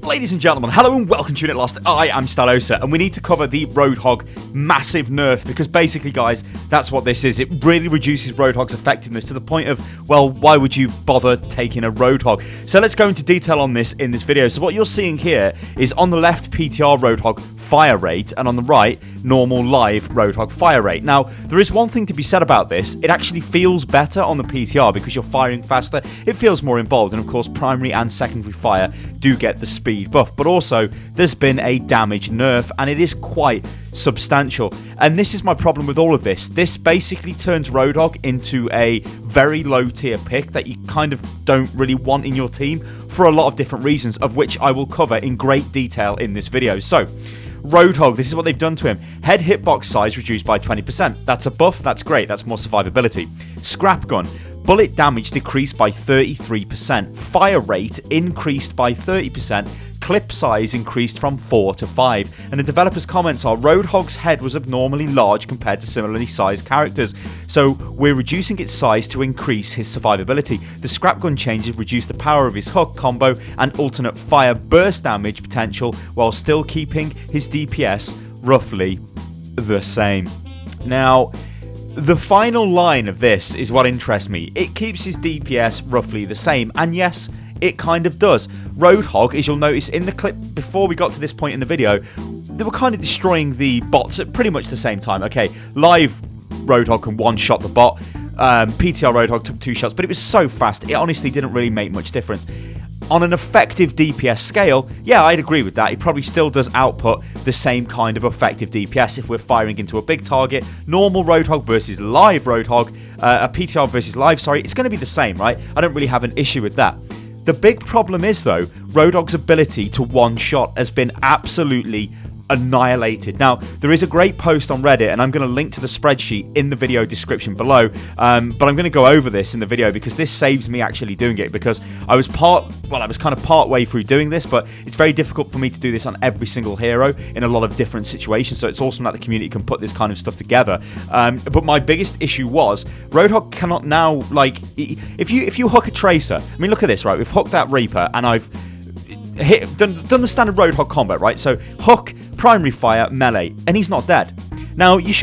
Ladies and gentlemen, hello and welcome to Unit Lost. I am Stalosa, and we need to cover the Roadhog massive nerf, because basically, guys, that's what this is. It really reduces Roadhog's effectiveness to the point of, well, why would you bother taking a Roadhog? So let's go into detail on this in this video. So what you're seeing here is on the left, PTR Roadhog fire rate, and on the right, normal live Roadhog fire rate. Now, there is one thing to be said about this. It actually feels better on the PTR because you're firing faster. It feels more involved, and of course, primary and secondary fire do get the speed buff, but also there's been a damage nerf, and it is quite substantial. And this is my problem with all of this. This basically turns Roadhog into a very low tier pick that you kind of don't really want in your team for a lot of different reasons, of which I will cover in great detail in this video. So Roadhog, this is what they've done to him. Head hitbox size reduced by 20%. That's a buff, that's great, that's more survivability. Scrap gun, bullet damage decreased by 33%. Fire rate increased by 30%. Clip size increased from 4 to 5. And the developer's comments are, Roadhog's head was abnormally large compared to similarly sized characters, so we're reducing its size to increase his survivability. The scrap gun changes reduce the power of his hook combo and alternate fire burst damage potential, while still keeping his DPS roughly the same. Now, the final line of this is what interests me. It keeps his DPS roughly the same, and yes, it kind of does. Roadhog, as you'll notice in the clip before we got to this point in the video, they were kind of destroying the bots at pretty much the same time. Okay, live Roadhog can one-shot the bot. PTR Roadhog took 2 shots, but it was so fast, it honestly didn't really make much difference. On an effective DPS scale, yeah, I'd agree with that. It probably still does output the same kind of effective DPS if we're firing into a big target. Normal Roadhog versus live Roadhog, a PTR versus live, sorry, it's going to be the same, right? I don't really have an issue with that. The big problem is, though, Roadhog's ability to one-shot has been absolutely annihilated. Now, there is a great post on Reddit, and I'm going to link to the spreadsheet in the video description below, but I'm going to go over this in the video because this saves me actually doing it, because I was kind of part way through doing this, but it's very difficult for me to do this on every single hero in a lot of different situations, so it's awesome that the community can put this kind of stuff together. But my biggest issue was Roadhog cannot now, like, if you hook a Tracer, I mean, look at this, right? We've hooked that Reaper, and I've done the standard Roadhog combat, right? So hook, primary fire, melee, and he's not dead. Now, you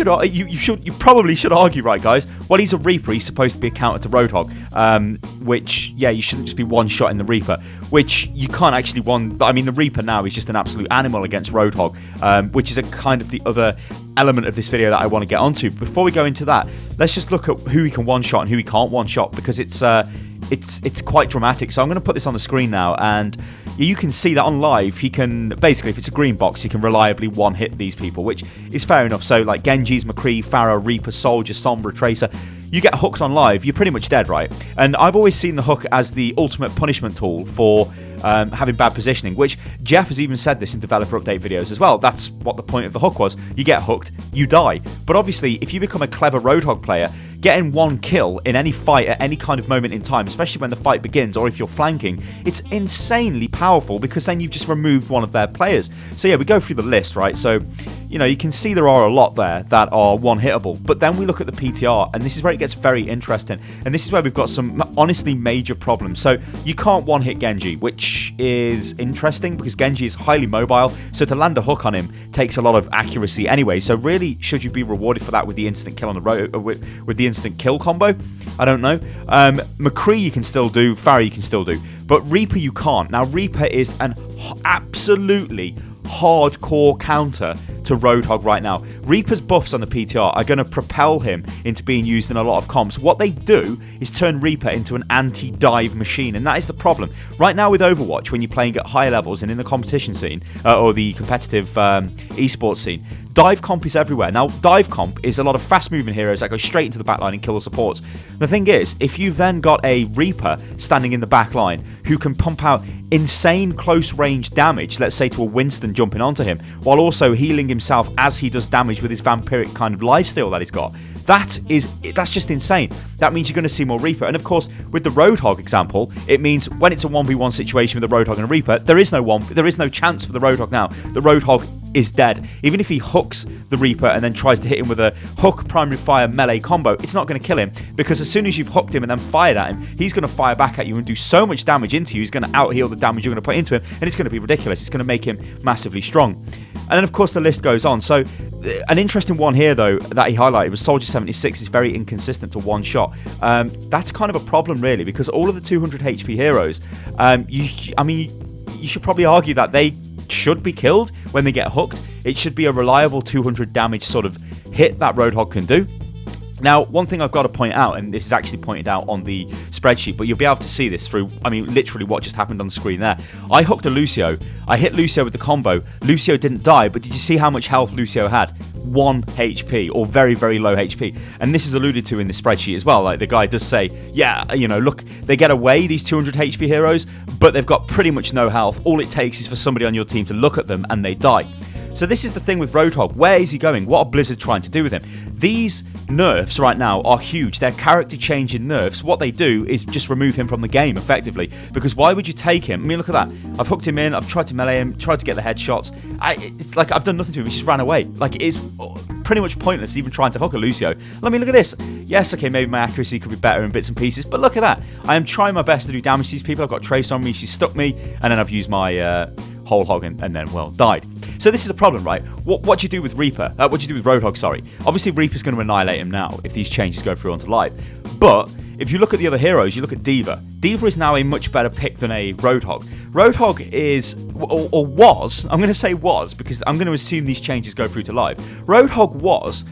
probably should argue, right, guys? Well, he's a Reaper. He's supposed to be a counter to Roadhog, which, yeah, you shouldn't just be one-shotting the Reaper, which you can't actually I mean, the Reaper now is just an absolute animal against Roadhog, which is a kind of the other element of this video that I want to get onto. Before we go into that, let's just look at who he can one-shot and who he can't one-shot, because it's quite dramatic. So I'm going to put this on the screen now, and you can see that on live he can basically, if it's a green box, he can reliably one-hit these people, which is fair enough. So like Genji's, McCree, Pharah, Reaper, Soldier, Sombra, Tracer, you get hooked on live, you're pretty much dead, right? And I've always seen the hook as the ultimate punishment tool for having bad positioning, which Jeff has even said this in developer update videos as well. That's what the point of the hook was. You get hooked, you die. But obviously, if you become a clever Roadhog player, getting one kill in any fight at any kind of moment in time, especially when the fight begins or if you're flanking, it's insanely powerful, because then you've just removed one of their players. So yeah, we go through the list, right? So, you know, you can see there are a lot there that are one-hittable. But then we look at the PTR, and this is where it gets very interesting. And this is where we've got some honestly major problems. So you can't one-hit Genji, which is interesting because Genji is highly mobile. So to land a hook on him takes a lot of accuracy anyway. So really, should you be rewarded for that with the instant kill on the road, with the instant kill combo? I don't know. McCree you can still do, Pharah you can still do, but Reaper you can't. Now Reaper is an absolutely hardcore counter to Roadhog right now. Reaper's buffs on the PTR are going to propel him into being used in a lot of comps. What they do is turn Reaper into an anti-dive machine, and that is the problem. Right now with Overwatch, when you're playing at higher levels and in the competition scene, or the competitive esports scene, dive comp is everywhere. Now, dive comp is a lot of fast-moving heroes that go straight into the backline and kill the supports. The thing is, if you've then got a Reaper standing in the backline who can pump out insane close-range damage, let's say to a Winston jumping onto him, while also healing himself as he does damage with his vampiric kind of lifesteal that he's got, that's just insane. That means you're going to see more Reaper. And of course, with the Roadhog example, it means when it's a 1v1 situation with a Roadhog and a Reaper, there is no chance for the Roadhog now. The Roadhog is dead. Even if he hooks the Reaper and then tries to hit him with a hook, primary fire, melee combo, it's not going to kill him, because as soon as you've hooked him and then fired at him, he's going to fire back at you and do so much damage into you. He's going to out-heal the damage you're going to put into him, and it's going to be ridiculous. It's going to make him massively strong. And then, of course, the list goes on. So, an interesting one here, though, that he highlighted was Soldier 76 is very inconsistent to one shot. That's kind of a problem, really, because all of the 200 HP heroes, you should probably argue that they should be killed when they get hooked. It should be a reliable 200 damage sort of hit that Roadhog can do. Now, one thing I've got to point out, and this is actually pointed out on the spreadsheet, but you'll be able to see this through, literally what just happened on the screen there. I hooked a Lucio. I hit Lucio with the combo. Lucio didn't die, but did you see how much health Lucio had? 1 HP, or very, very low HP. And this is alluded to in the spreadsheet as well. Like, the guy does say, yeah, look, they get away, these 200 HP heroes, but they've got pretty much no health. All it takes is for somebody on your team to look at them and they die. So this is the thing with Roadhog. Where is he going? What are Blizzard trying to do with him? These nerfs right now are huge. They're character-changing nerfs. What they do is just remove him from the game, effectively. Because why would you take him? Look at that. I've hooked him in. I've tried to melee him, tried to get the headshots. It's like I've done nothing to him. He just ran away. Like, it's pretty much pointless even trying to hook a Lucio. Look at this. Yes, okay, maybe my accuracy could be better in bits and pieces, but look at that. I am trying my best to do damage to these people. I've got Trace on me. She stuck me, and then I've used my whole hog and then, well, died. So this is a problem, right? What do you do with Reaper? What do you do with Roadhog, sorry? Obviously, Reaper's going to annihilate him now if these changes go through onto live. But if you look at the other heroes, you look at D.Va. D.Va is now a much better pick than a Roadhog. Roadhog is, or was, I'm going to say was, because I'm going to assume these changes go through to live. Roadhog was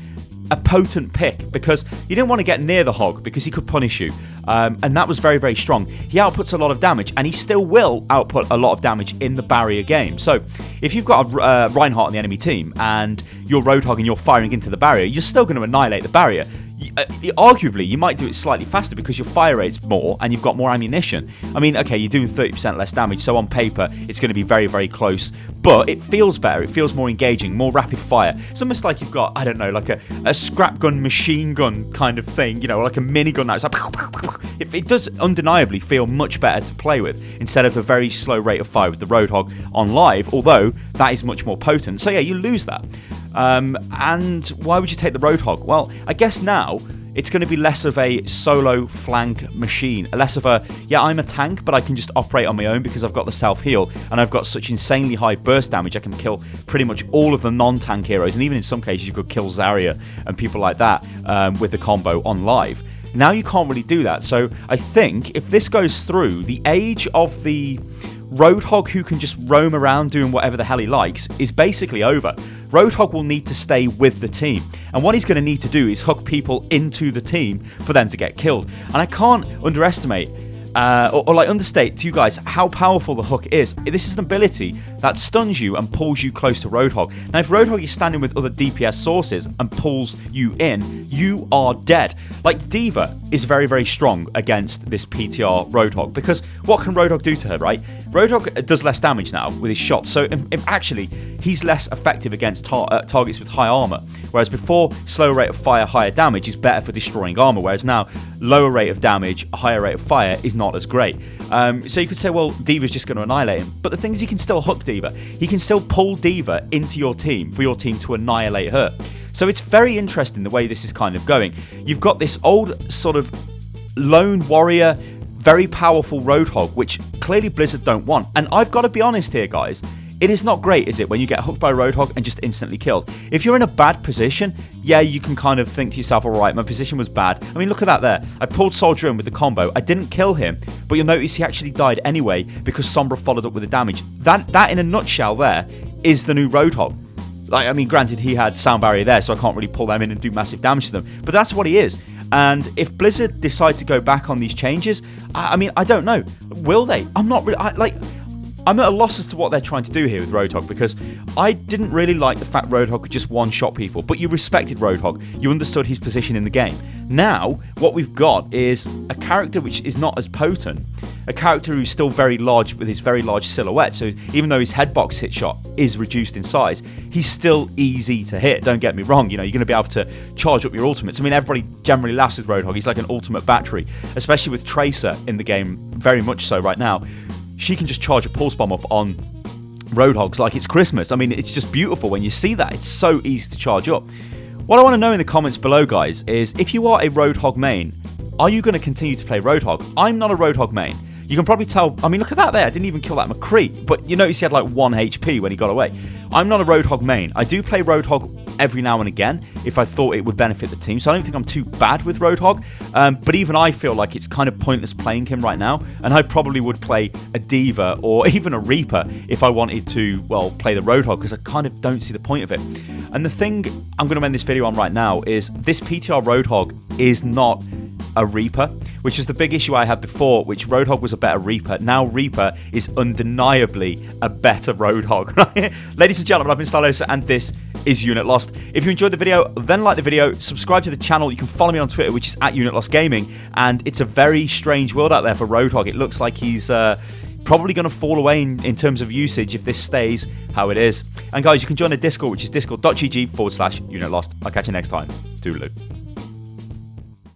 a potent pick because you didn't want to get near the hog because he could punish you, and that was very, very strong. He outputs a lot of damage, and he still will output a lot of damage in the barrier game. So if you've got a Reinhardt on the enemy team and you're Roadhog and you're firing into the barrier, you're still going to annihilate the barrier. Arguably, you might do it slightly faster because your fire rate's more and you've got more ammunition. Okay, you're doing 30% less damage, so on paper, it's going to be very, very close. But it feels better. It feels more engaging, more rapid fire. It's almost like you've got, I don't know, like a scrap gun, machine gun kind of thing, like a minigun. Now it's like, it does undeniably feel much better to play with instead of a very slow rate of fire with the Roadhog on live, although that is much more potent. So yeah, you lose that. And why would you take the Roadhog? Well, I guess now it's going to be less of a solo flank machine, less of a, yeah, I'm a tank, but I can just operate on my own because I've got the self-heal, and I've got such insanely high burst damage, I can kill pretty much all of the non-tank heroes, and even in some cases you could kill Zarya and people like that with the combo on live. Now you can't really do that, so I think if this goes through, the age of the Roadhog who can just roam around doing whatever the hell he likes is basically over. Roadhog will need to stay with the team, and what he's going to need to do is hook people into the team for them to get killed. And I can't underestimate or understate to you guys how powerful the hook is. This is an ability that stuns you and pulls you close to Roadhog. Now, if Roadhog is standing with other DPS sources and pulls you in, you are dead. Like, D.Va is very, very strong against this PTR Roadhog, because what can Roadhog do to her, right? Roadhog does less damage now with his shots, so if actually he's less effective against targets with high armor, whereas before, slower rate of fire, higher damage is better for destroying armor, whereas now lower rate of damage, higher rate of fire is not as great. So you could say, well, D.Va's just going to annihilate him, but the thing is, he can still hook D.Va. He can still pull D.Va into your team for your team to annihilate her. So it's very interesting the way this is kind of going. You've got this old sort of lone warrior, very powerful Roadhog, which clearly Blizzard don't want. And I've got to be honest here, guys. It is not great, is it, when you get hooked by Roadhog and just instantly killed? If you're in a bad position, yeah, you can kind of think to yourself, all right, my position was bad. Look at that there. I pulled Soldier in with the combo. I didn't kill him, but you'll notice he actually died anyway because Sombra followed up with the damage. That in a nutshell there is the new Roadhog. Granted, he had sound barrier there, so I can't really pull them in and do massive damage to them, but that's what he is. And if Blizzard decide to go back on these changes, I don't know. Will they? I'm not really... I'm at a loss as to what they're trying to do here with Roadhog, because I didn't really like the fact Roadhog could just one-shot people, but you respected Roadhog. You understood his position in the game. Now, what we've got is a character which is not as potent, a character who's still very large with his very large silhouette, so even though his headbox hit shot is reduced in size, he's still easy to hit, don't get me wrong. You're going to be able to charge up your ultimates. Everybody generally laughs with Roadhog. He's like an ultimate battery, especially with Tracer in the game, very much so right now. She can just charge a pulse bomb up on Roadhogs like it's Christmas. I mean, it's just beautiful when you see that. It's so easy to charge up. What I want to know in the comments below, guys, is if you are a Roadhog main, are you going to continue to play Roadhog? I'm not a Roadhog main. You can probably tell, I mean, look at that there. I didn't even kill that McCree, but you notice he had like 1 HP when he got away. I'm not a Roadhog main. I do play Roadhog every now and again if I thought it would benefit the team, so I don't think I'm too bad with Roadhog, but even I feel like it's kind of pointless playing him right now, and I probably would play a D.Va or even a Reaper if I wanted to, well, play the Roadhog, because I kind of don't see the point of it. And the thing I'm going to end this video on right now is this PTR Roadhog is not a Reaper, which is the big issue I had before, which Roadhog was a better Reaper. Now Reaper is undeniably a better Roadhog. Ladies and gentlemen, I've been Stylosa, and this is Unit Lost. If you enjoyed the video, then like the video, subscribe to the channel. You can follow me on Twitter, which is @UnitLostGaming, and it's a very strange world out there for Roadhog. It looks like he's probably going to fall away in terms of usage if this stays how it is. And guys, you can join the Discord, which is discord.gg/UnitLost. I'll catch you next time. Toodaloo.